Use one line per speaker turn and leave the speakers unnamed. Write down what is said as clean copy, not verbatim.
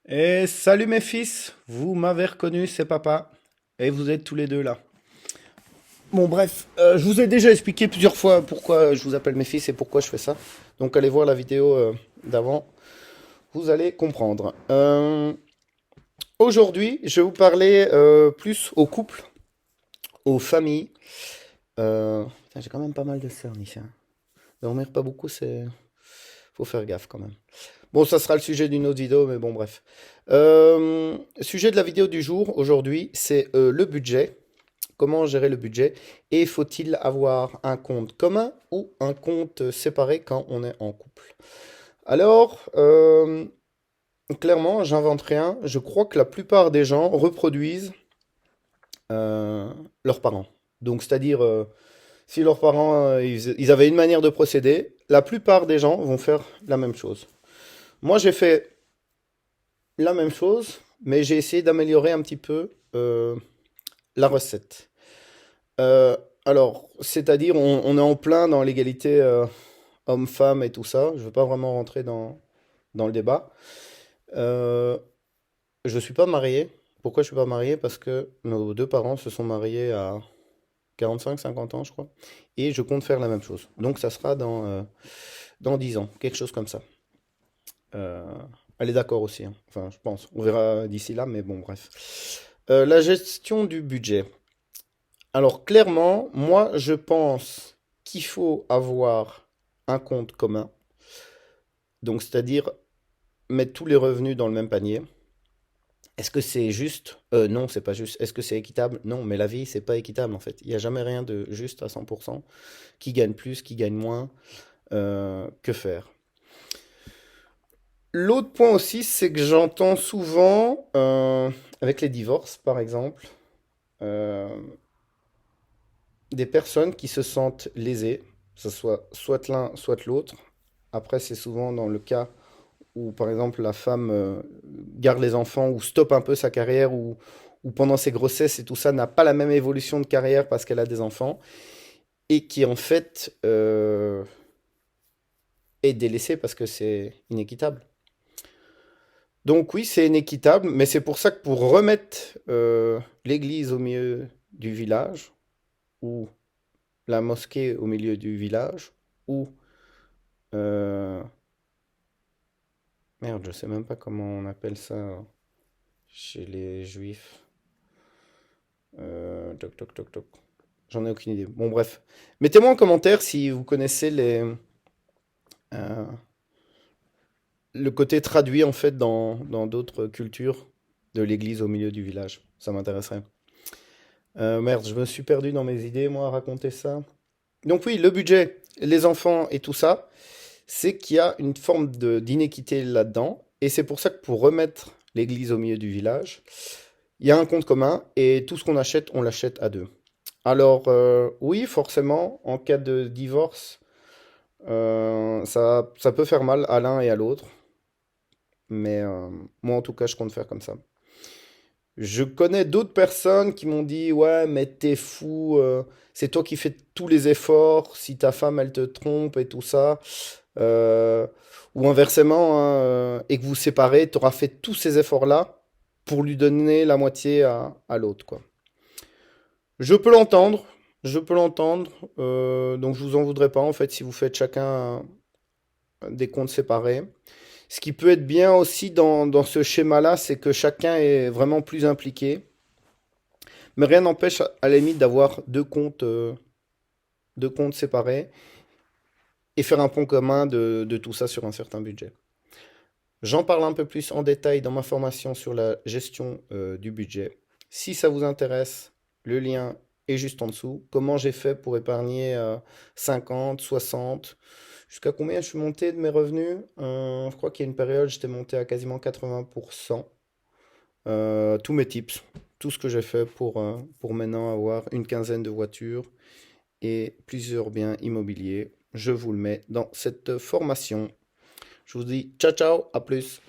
Et salut mes fils, vous m'avez reconnu, c'est papa. Et vous êtes tous les deux là. Bon bref, je vous ai déjà expliqué plusieurs fois pourquoi je vous appelle mes fils et pourquoi je fais ça. Donc allez voir la vidéo d'avant, vous allez comprendre. Aujourd'hui, je vais vous parler plus aux couples, aux familles. Putain, j'ai quand même pas mal de cernes ici, hein. Dormir pas beaucoup, c'est... Faut faire gaffe quand même. Bon, ça sera le sujet d'une autre vidéo, mais bon, bref. Sujet de la vidéo du jour, aujourd'hui, c'est le budget. Comment gérer le budget? Et faut-il avoir un compte commun ou un compte séparé quand on est en couple? Alors, clairement, j'invente rien. Je crois que la plupart des gens reproduisent euh, leurs parents. Donc, c'est-à-dire, si leurs parents, ils avaient une manière de procéder, la plupart des gens vont faire la même chose. Moi, j'ai fait la même chose, mais j'ai essayé d'améliorer un petit peu la recette. Euh, alors, c'est-à-dire, on est en plein dans l'égalité homme-femme et tout ça. Je ne veux pas vraiment rentrer dans le débat. Euh, je ne suis pas marié. Pourquoi je ne suis pas marié? Parce que nos deux parents se sont mariés à 45-50 ans, je crois. Et je compte faire la même chose. Donc, ça sera dans 10 ans, quelque chose comme ça. Euh, Elle est d'accord aussi, hein. Enfin, je pense. On verra d'ici là, mais bon, bref. La gestion du budget. Alors, clairement, moi, je pense qu'il faut avoir un compte commun. Donc, c'est-à-dire mettre tous les revenus dans le même panier. Est-ce que c'est juste? Non, c'est pas juste. Est-ce que c'est équitable? Non, mais la vie, c'est pas équitable en fait. Il n'y a jamais rien de juste à 100%. Qui gagne plus, qui gagne moins, que faire? L'autre point aussi, c'est que j'entends souvent, avec les divorces par exemple, euh, des personnes qui se sentent lésées, que ce soit l'un, soit l'autre. Après, c'est souvent dans le cas où, par exemple, la femme garde les enfants ou stoppe un peu sa carrière ou pendant ses grossesses et tout ça n'a pas la même évolution de carrière parce qu'elle a des enfants et qui, en fait, est délaissée parce que c'est inéquitable. Donc oui, c'est inéquitable, mais c'est pour ça que pour remettre l'église au milieu du village, ou la mosquée au milieu du village, ou merde, je sais même pas comment on appelle ça chez les juifs. Toc, toc, toc, toc. J'en ai aucune idée. Bon, bref. Mettez-moi en commentaire si vous connaissez euh, le côté traduit en fait dans d'autres cultures de l'église au milieu du village. Ça m'intéresserait. Merde, je me suis perdu dans mes idées, moi, à raconter ça. Donc oui, le budget, les enfants et tout ça, c'est qu'il y a une forme d'inéquité là-dedans. Et c'est pour ça que pour remettre l'église au milieu du village, il y a un compte commun et tout ce qu'on achète, on l'achète à deux. Alors oui, forcément, en cas de divorce, ça peut faire mal à l'un et à l'autre. Mais moi, en tout cas, je compte faire comme ça. Je connais d'autres personnes qui m'ont dit, ouais, mais t'es fou, c'est toi qui fais tous les efforts, si ta femme, elle te trompe et tout ça. Euh, ou inversement, hein, et que vous séparez, tu auras fait tous ces efforts-là pour lui donner la moitié à l'autre, quoi. Je peux l'entendre, je peux l'entendre, donc je vous en voudrais pas en fait si vous faites chacun des comptes séparés. Ce qui peut être bien aussi dans ce schéma-là, c'est que chacun est vraiment plus impliqué, mais rien n'empêche à la limite d'avoir deux comptes séparés et faire un pont commun de tout ça sur un certain budget. J'en parle un peu plus en détail dans ma formation sur la gestion du budget. Si ça vous intéresse, le lien est juste en dessous. Comment j'ai fait pour épargner 50, 60, jusqu'à combien je suis monté de mes revenus? Je crois qu'il y a une période, j'étais monté à quasiment 80%. Tous mes tips, tout ce que j'ai fait pour maintenant avoir une quinzaine de voitures et plusieurs biens immobiliers. Je vous le mets dans cette formation. Je vous dis ciao ciao, à plus.